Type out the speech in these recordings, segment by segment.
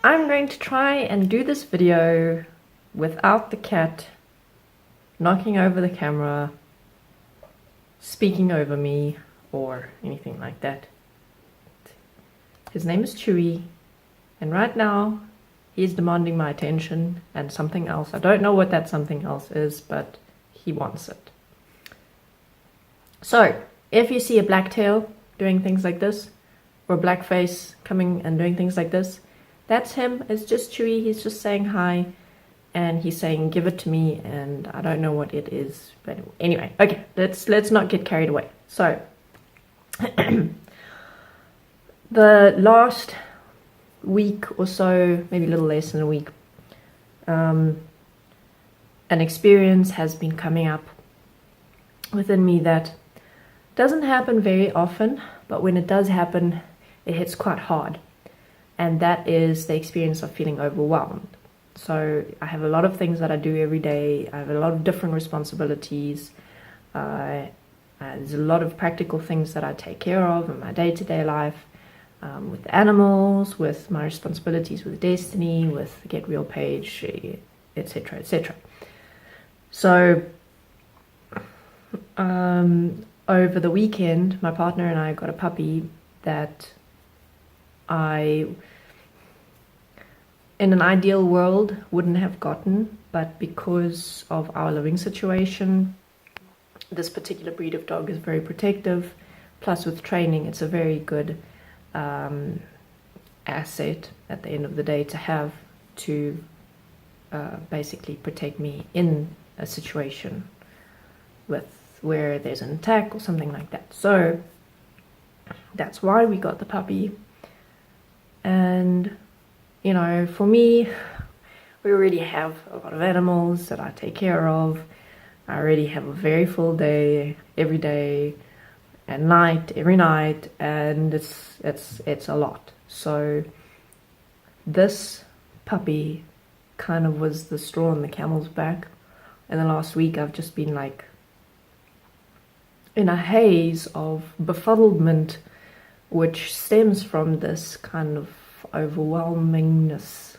I'm going to try and do this video without the cat knocking over the camera, speaking over me, or anything like that. His name is Chewy, and right now he's demanding my attention and something else. I don't know what that something else is, but he wants it. So, if you see a black tail doing things like this, or a black face coming and doing things like this, that's him. It's just Chewy. He's just saying hi, and he's saying give it to me, and I don't know what it is, but anyway, okay, let's not get carried away. So the last week or so, maybe a little less than a week, an experience has been coming up within me that doesn't happen very often, but when it does happen, it hits quite hard. And that is the experience of feeling overwhelmed. So I have a lot of things that I do every day. I have a lot of different responsibilities. There's a lot of practical things that I take care of in my day-to-day life, with the animals, with my responsibilities with Destiny, with the Get Real page, etc., etc. So over the weekend, my partner and I got a puppy that in an ideal world, wouldn't have gotten, but because of our living situation, this particular breed of dog is very protective. Plus, with training, it's a very good asset at the end of the day to have to basically protect me in a situation where there's an attack or something like that. So that's why we got the puppy. And you know, for me, we already have a lot of animals that I take care of. I already have a very full day every day and night every night, and it's a lot. So this puppy kind of was the straw on the camel's back. In the last week, I've just been like in a haze of befuddlement, which stems from this kind of overwhelmingness.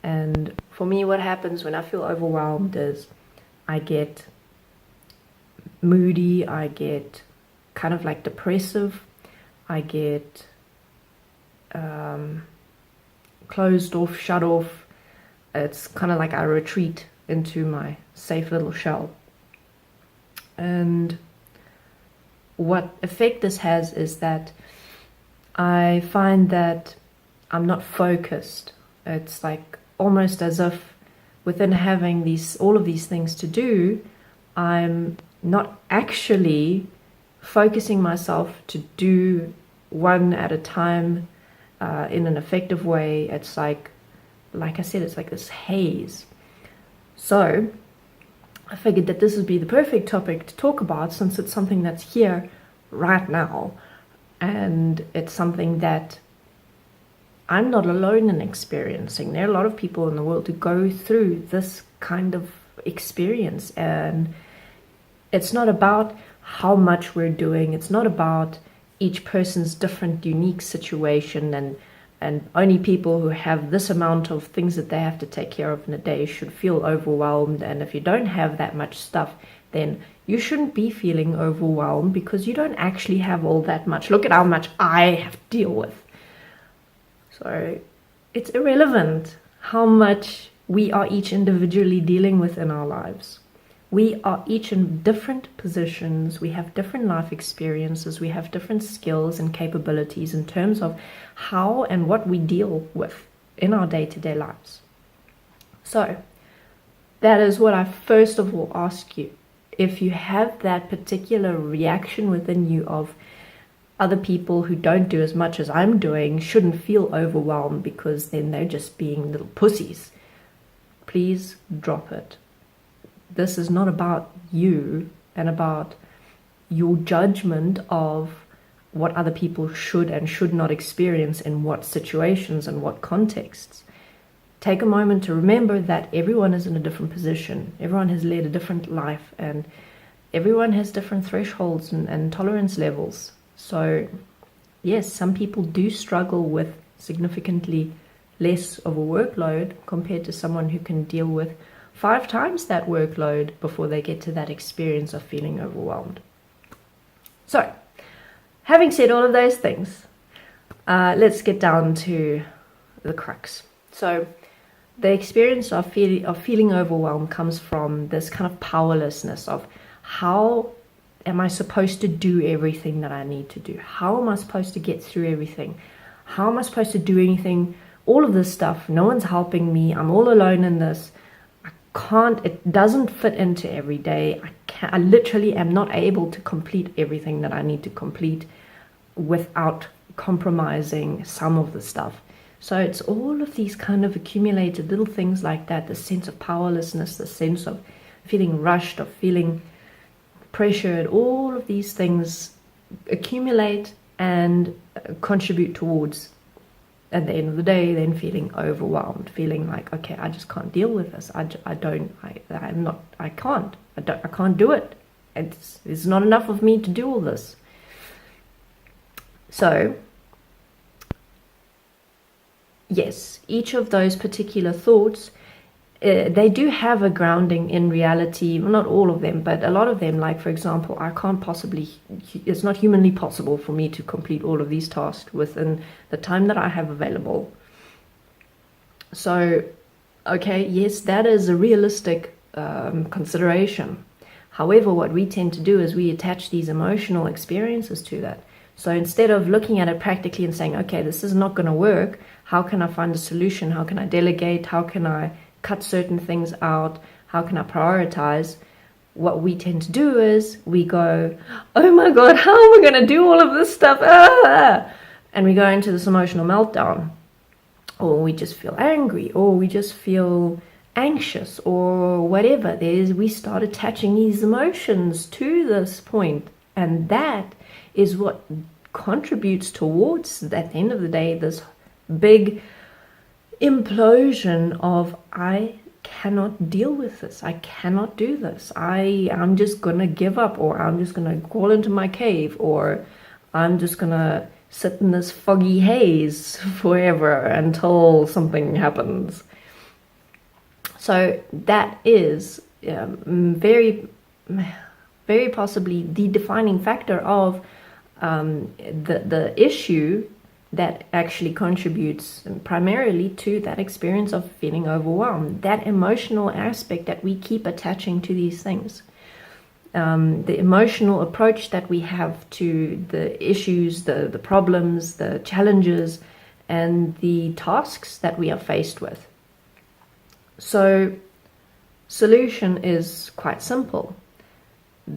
And for me, what happens when I feel overwhelmed is I get moody, I get kind of like depressive, I get closed off, shut off. It's kind of like I retreat into my safe little shell. And what effect this has is that I find that I'm not focused. It's like almost as if within having all of these things to do, I'm not actually focusing myself to do one at a time in an effective way. It's like I said, it's like this haze. So I figured that this would be the perfect topic to talk about, since it's something that's here right now, and it's something that I'm not alone in experiencing. There are a lot of people in the world who go through this kind of experience, and it's not about how much we're doing. It's not about each person's different, unique situation, and only people who have this amount of things that they have to take care of in a day should feel overwhelmed. And if you don't have that much stuff, then you shouldn't be feeling overwhelmed, because you don't actually have all that much. Look at how much I have to deal with. So it's irrelevant how much we are each individually dealing with in our lives. We are each in different positions. We have different life experiences. We have different skills and capabilities in terms of how and what we deal with in our day-to-day lives. So that is what I first of all ask you. If you have that particular reaction within you of other people who don't do as much as I'm doing shouldn't feel overwhelmed because then they're just being little pussies, please drop it. This is not about you and about your judgment of what other people should and should not experience in what situations and what contexts. Take a moment to remember that everyone is in a different position. Everyone has led a different life, and everyone has different thresholds and tolerance levels. So yes, some people do struggle with significantly less of a workload compared to someone who can deal with 5 times that workload before they get to that experience of feeling overwhelmed. So, having said all of those things, let's get down to the crux. So, the experience of feeling overwhelmed comes from this kind of powerlessness of how am I supposed to do everything that I need to do? How am I supposed to get through everything? How am I supposed to do anything? All of this stuff, no one's helping me. I'm all alone in this. It doesn't fit into every day. I literally am not able to complete everything that I need to complete without compromising some of the stuff. So it's all of these kind of accumulated little things like that, the sense of powerlessness, the sense of feeling rushed, of feeling pressured. All of these things accumulate and contribute towards, at the end of the day, then feeling overwhelmed, feeling like, okay, I just can't deal with this. I can't do it. It's not enough of me to do all this. So, yes, each of those particular thoughts, they do have a grounding in reality. Well, not all of them, but a lot of them, like, for example, it's not humanly possible for me to complete all of these tasks within the time that I have available. So, okay, yes, that is a realistic consideration. However, what we tend to do is we attach these emotional experiences to that. So instead of looking at it practically and saying, okay, this is not going to work, how can I find a solution? How can I delegate? How can I cut certain things out? How can I prioritize? What we tend to do is we go, oh my God, how am I going to do all of this stuff? And we go into this emotional meltdown. Or we just feel angry, or we just feel anxious, or whatever. We start attaching these emotions to this point. And that is what contributes towards, at the end of the day, this big implosion of, I cannot deal with this. I cannot do this. I'm just going to give up, or I'm just going to crawl into my cave, or I'm just going to sit in this foggy haze forever until something happens. So that is very, very possibly the defining factor of the issue that actually contributes primarily to that experience of feeling overwhelmed, that emotional aspect that we keep attaching to these things. The emotional approach that we have to the issues, the problems, the challenges, and the tasks that we are faced with. So, solution is quite simple.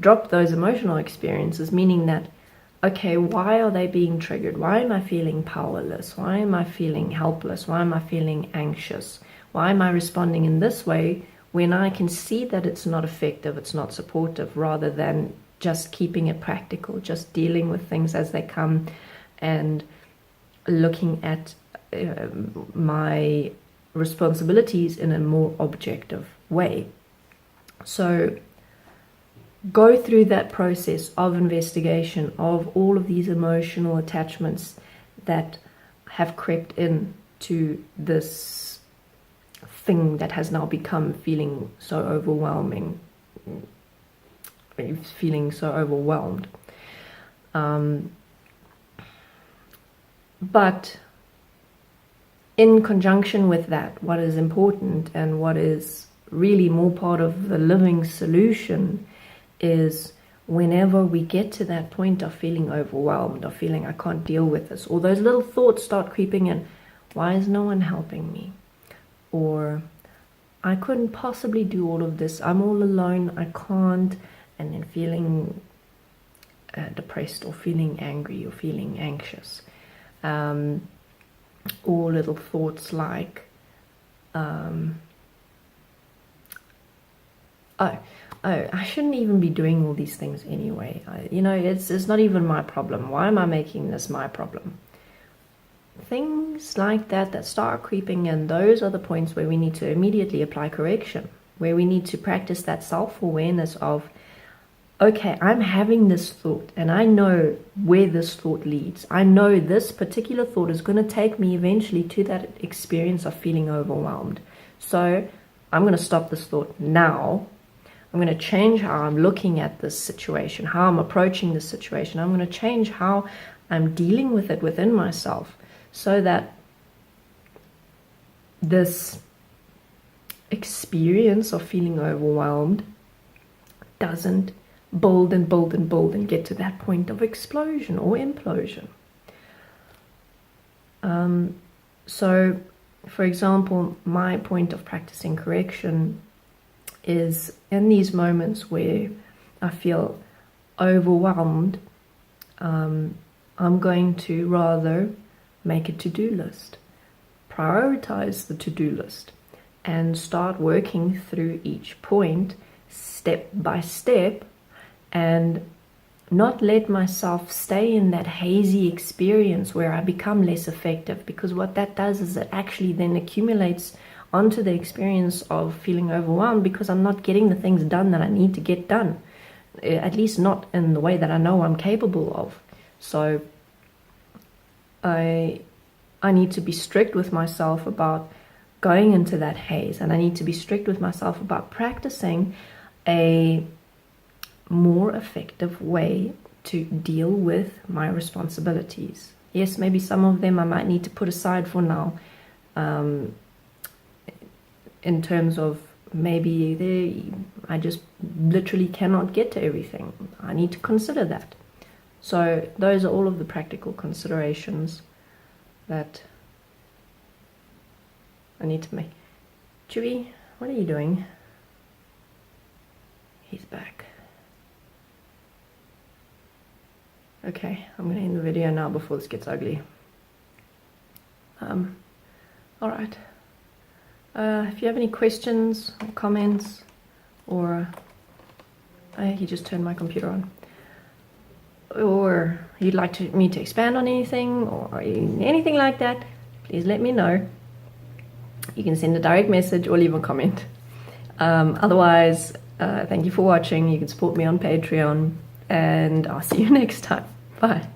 Drop those emotional experiences, meaning that, okay, why are they being triggered? Why am I feeling powerless? Why am I feeling helpless? Why am I feeling anxious? Why am I responding in this way when I can see that it's not effective, it's not supportive, rather than just keeping it practical, just dealing with things as they come and looking at my responsibilities in a more objective way. So go through that process of investigation of all of these emotional attachments that have crept in to this thing that has now become feeling so overwhelming, feeling so overwhelmed. But in conjunction with that, what is important and what is really more part of the living solution is whenever we get to that point of feeling overwhelmed, of feeling I can't deal with this, or those little thoughts start creeping in, why is no one helping me? Or I couldn't possibly do all of this, I'm all alone, I can't, and then feeling depressed or feeling angry or feeling anxious. Or little thoughts like, I shouldn't even be doing all these things anyway. It's not even my problem. Why am I making this my problem? Things like that start creeping in, those are the points where we need to immediately apply correction, where we need to practice that self-awareness of, okay, I'm having this thought and I know where this thought leads. I know this particular thought is going to take me eventually to that experience of feeling overwhelmed. So I'm going to stop this thought now. I'm going to change how I'm looking at this situation, how I'm approaching this situation. I'm going to change how I'm dealing with it within myself so that this experience of feeling overwhelmed doesn't build and build and build and get to that point of explosion or implosion. So, for example, my point of practicing correction is in these moments where I feel overwhelmed, I'm going to rather make a to-do list, prioritize the to-do list, and start working through each point step by step, and not let myself stay in that hazy experience where I become less effective, because what that does is it actually then accumulates onto the experience of feeling overwhelmed because I'm not getting the things done that I need to get done, at least not in the way that I know I'm capable of. So I need to be strict with myself about going into that haze, and I need to be strict with myself about practicing a more effective way to deal with my responsibilities. Yes, maybe some of them I might need to put aside for now, in terms of maybe I just literally cannot get to everything. I need to consider that. So those are all of the practical considerations that I need to make. Chewy, what are you doing? He's back. Okay, I'm going to end the video now before this gets ugly. Alright. If you have any questions or comments, or he just turned my computer on, or you'd like me to expand on anything or anything like that, please let me know. You can send a direct message or leave a comment. Otherwise, thank you for watching. You can support me on Patreon, and I'll see you next time. Bye.